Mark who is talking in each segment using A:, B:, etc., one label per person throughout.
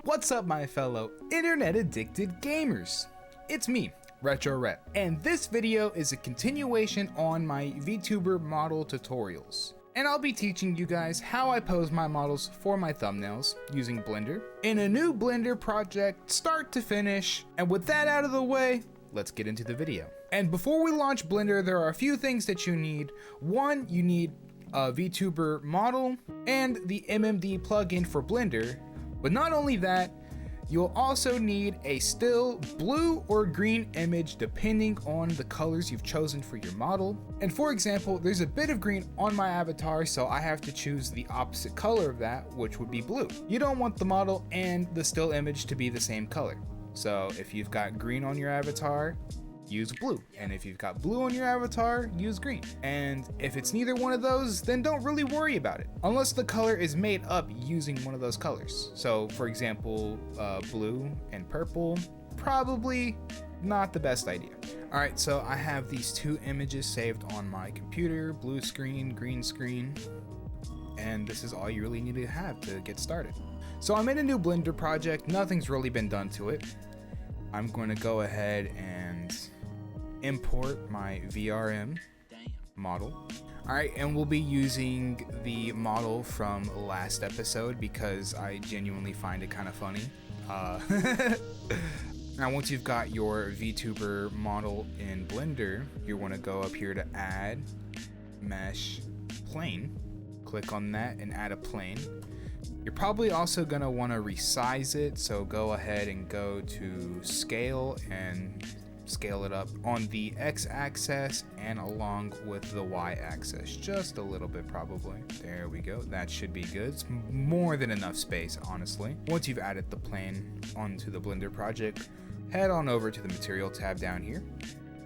A: What's up, my fellow internet addicted gamers? It's me, Retro Rep, and this video is a continuation on my VTuber model tutorials. And I'll be teaching you guys how I pose my models for my thumbnails using Blender in a new Blender project start to finish. And with that out of the way, let's get into the video. And before we launch Blender, there are a few things that you need. One, you need a VTuber model and the MMD plugin for Blender. But not only that, you'll also need a still blue or green image depending on the colors you've chosen for your model. And for example, there's a bit of green on my avatar, so I have to choose the opposite color of that, which would be blue. You don't want the model and the still image to be the same color. So if you've got green on your avatar, use blue. And if you've got blue on your avatar, use green. And if it's neither one of those, then don't really worry about it, unless the color is made up using one of those colors. So for example, blue and purple, probably not the best idea. All right, so I have these two images saved on my computer, blue screen, green screen, and this is all you really need to have to get started. So I'm in a new Blender project, nothing's really been done to it. I'm going to go ahead and import my VRM model. All right, and we'll be using the model from last episode because I genuinely find it kind of funny. Now, once you've got your VTuber model in Blender, you want to go up here to Add, Mesh, Plane. Click on that and add a plane. You're probably also going to want to resize it, so go ahead and go to Scale and scale it up on the x-axis and along with the y-axis, just a little bit probably. There we go, that should be good. It's more than enough space, honestly. Once you've added the plane onto the Blender project, head on over to the Material tab down here,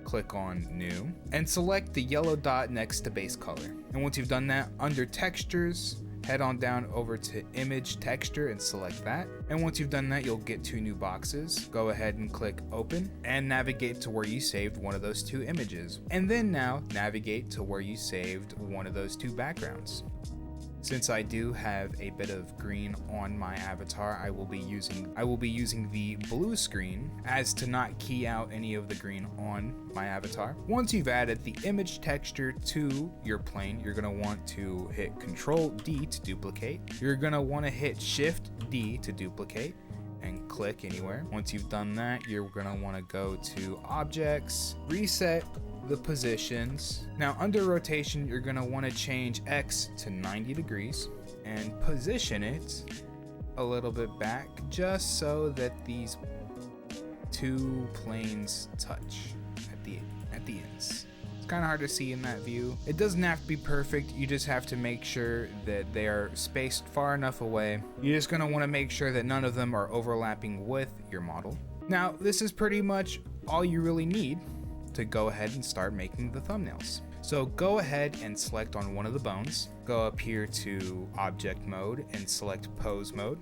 A: click on New, and select the yellow dot next to base color. And once you've done that, under Textures, head on down over to Image Texture and select that. And once you've done that, you'll get two new boxes. Go ahead and click Open and navigate to where you saved one of those two images. And then now navigate to where you saved one of those two backgrounds. Since I do have a bit of green on my avatar, I will be using the blue screen as to not key out any of the green on my avatar. Once you've added the image texture to your plane, you're gonna want to hit Control D to duplicate. You're gonna want to hit Shift D to duplicate and click anywhere. Once you've done that, you're gonna want to go to Objects, Reset the positions. Now under rotation, you're gonna want to change X to 90 degrees and position it a little bit back just so that these two planes touch at the ends. It's kind of hard to see in that view. It doesn't have to be perfect, you just have to make sure that they are spaced far enough away. You're just gonna want to make sure that none of them are overlapping with your model. Now this is pretty much all you really need to go ahead and start making the thumbnails. So go ahead and select on one of the bones, go up here to Object Mode and select Pose Mode.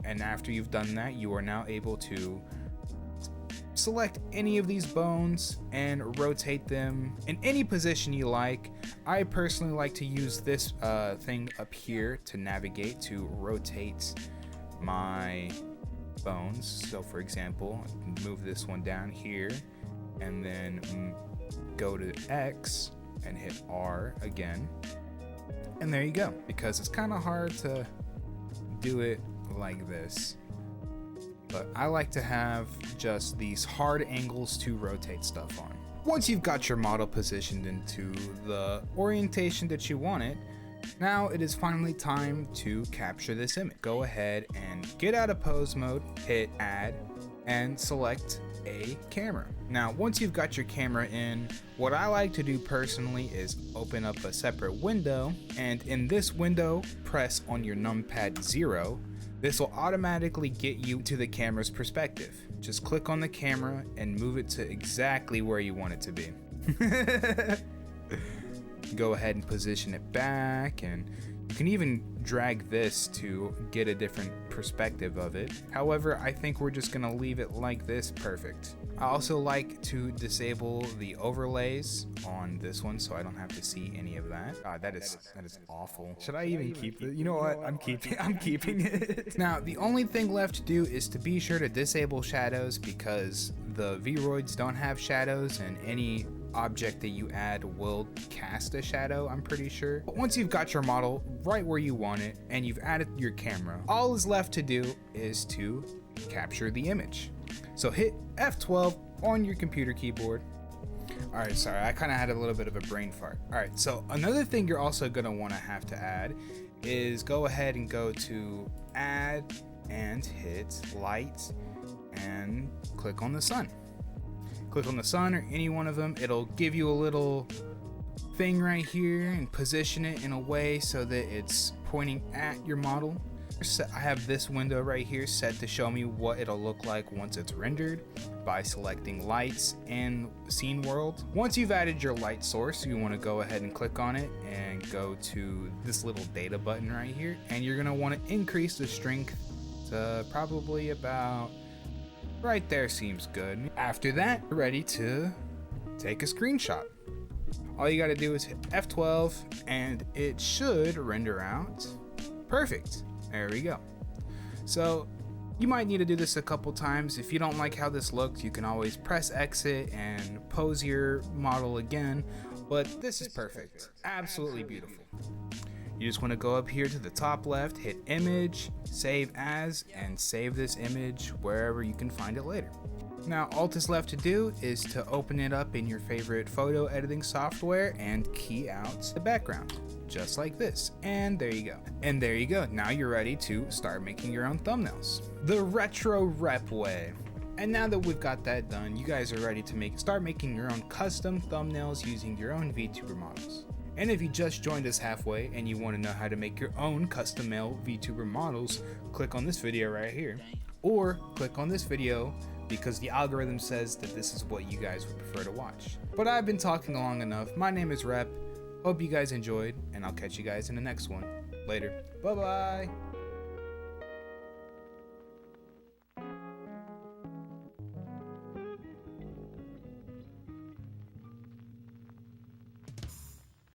A: And after you've done that, you are now able to select any of these bones and rotate them in any position you like. I personally like to use this thing up here to navigate to rotate my bones. So for example, I can move this one down here and then go to X and hit R again. And there you go, because it's kind of hard to do it like this. But I like to have just these hard angles to rotate stuff on. Once you've got your model positioned into the orientation that you want it, now it is finally time to capture this image. Go ahead and get out of pose mode, hit Add, and select a camera. Now, once you've got your camera in, what I like to do personally is open up a separate window, and in this window, press on your numpad 0. This will automatically get you to the camera's perspective. Just click on the camera and move it to exactly where you want it to be. Go ahead and position it back, and you can even drag this to get a different perspective of it. However, I think we're just gonna leave it like this. Perfect. I also like to disable the overlays on this one so I don't have to see any of that. God, that is awful. Should I even keep it? You know what? I'm keeping it. Now, the only thing left to do is to be sure to disable shadows, because the Vroids don't have shadows, and any object that you add will cast a shadow, I'm pretty sure. But once you've got your model right where you want it and you've added your camera, all is left to do is to capture the image. So hit F12 on your computer keyboard. All right, sorry, I kind of had a little bit of a brain fart. All right, so another thing you're also gonna wanna have to add is go ahead and go to add and hit light and click on the sun. Click on the sun or any one of them. It'll give you a little thing right here and position it in a way so that it's pointing at your model. I have this window right here set to show me what it'll look like once it's rendered by selecting lights and scene world. Once you've added your light source, you want to go ahead and click on it and go to this little data button right here, and you're going to want to increase the strength to probably about right there. Seems good. After that, you're ready to take a screenshot. All you got to do is hit F12 and it should render out perfect. There we go. So you might need to do this a couple times. If you don't like how this looks, you can always press exit and pose your model again, but this is perfect. Absolutely beautiful. You just want to go up here to the top left, hit image, save as, and save this image wherever you can find it later. Now, all that's left to do is to open it up in your favorite photo editing software and key out the background, just like this. And there you go. And there you go. Now you're ready to start making your own thumbnails the retro rep way. And now that we've got that done, you guys are ready to start making your own custom thumbnails using your own VTuber models. And if you just joined us halfway and you want to know how to make your own custom-made VTuber models, click on this video right here, or click on this video because the algorithm says that this is what you guys would prefer to watch. But I've been talking long enough. My name is Rep. Hope you guys enjoyed, and I'll catch you guys in the next one. Later. Bye-bye.